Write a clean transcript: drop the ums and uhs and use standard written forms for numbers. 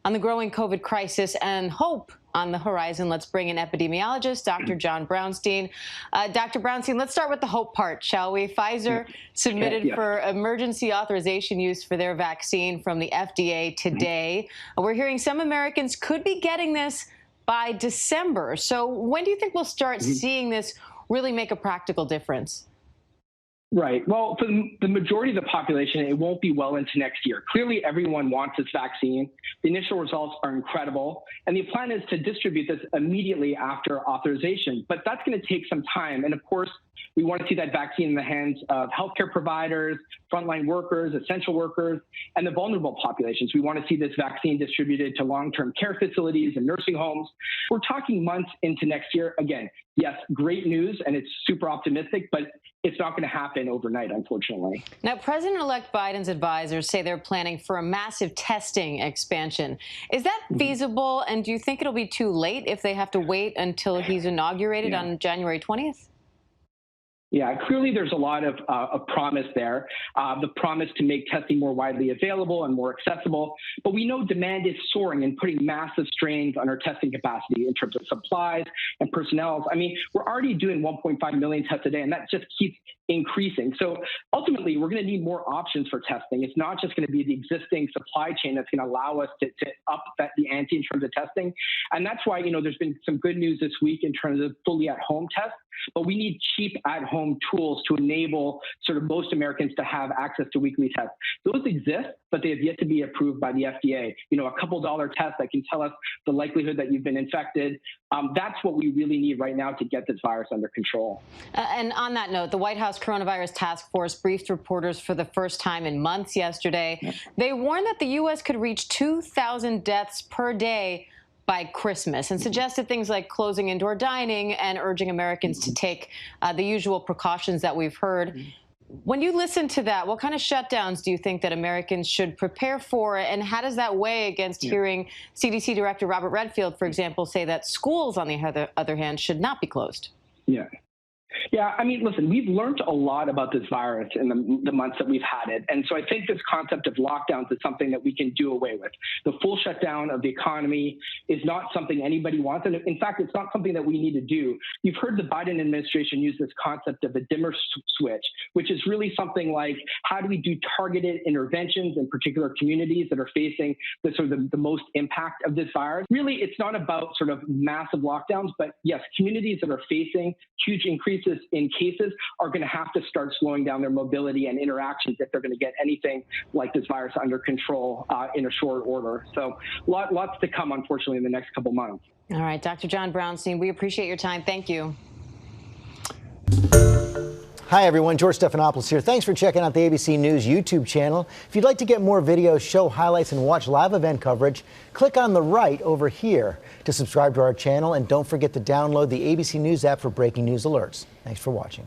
On the growing COVID crisis and hope on the horizon, let's bring in epidemiologist Dr. John Brownstein. Dr. Brownstein, let's start with the hope part, shall we? Pfizer submitted for emergency authorization use for their vaccine from the FDA today. We're hearing some Americans could be getting this by December. So when do you think we'll start seeing this really make a practical difference? Right. Well, for the majority of the population, it won't be well into next year. Clearly, everyone wants this vaccine. The initial results are incredible. And the plan is to distribute this immediately after authorization. But that's going to take some time. And of course, we want to see that vaccine in the hands of healthcare providers, frontline workers, essential workers, and the vulnerable populations. We want to see this vaccine distributed to long-term care facilities and nursing homes. We're talking months into next year. Again, yes, great news, and it's super optimistic, but it's not going to happen overnight, unfortunately. Now, President-elect Biden's advisors say they're planning for a massive testing expansion. Is that feasible, and do you think it'll be too late if they have to wait until he's inaugurated on January 20th? Yeah, clearly there's a lot of promise there, the promise to make testing more widely available and more accessible. But we know demand is soaring and putting massive strains on our testing capacity in terms of supplies and personnel. I mean, we're already doing 1.5 million tests a day, and that just keeps increasing. So ultimately, we're going to need more options for testing. It's not just going to be the existing supply chain that's going to allow us to up the ante in terms of testing. And that's why, there's been some good news this week in terms of fully at-home tests. But we need cheap at-home tools to enable sort of most Americans to have access to weekly tests. Those exist, but they have yet to be approved by the FDA. A couple dollar test that can tell us the likelihood that you've been infected. That's what we really need right now to get this virus under control. And on that note, the White House Coronavirus Task Force briefed reporters for the first time in months yesterday. They warned that the U.S. could reach 2,000 deaths per day by Christmas, and suggested things like closing indoor dining and urging Americans to take the usual precautions that we've heard. When you listen to that, what kind of shutdowns do you think that Americans should prepare for, and how does that weigh against hearing CDC Director Robert Redfield, for example, say that schools, on the other hand, should not be closed? Yeah, I mean, listen, we've learned a lot about this virus in the months that we've had it. And so I think this concept of lockdowns is something that we can do away with. The full shutdown of the economy is not something anybody wants. And in fact, it's not something that we need to do. You've heard the Biden administration use this concept of a dimmer switch, which is really something like, how do we do targeted interventions in particular communities that are facing the most impact of this virus? Really, it's not about sort of massive lockdowns, but yes, communities that are facing huge increases in cases are going to have to start slowing down their mobility and interactions if they're going to get anything like this virus under control in a short order. So lots to come, unfortunately, in the next couple months. All right, Dr. John Brownstein, we appreciate your time. Thank you. Hi, everyone. George Stephanopoulos here. Thanks for checking out the ABC News YouTube channel. If you'd like to get more videos, show highlights, and watch live event coverage, click on the right over here to subscribe to our channel. And don't forget to download the ABC News app for breaking news alerts. Thanks for watching.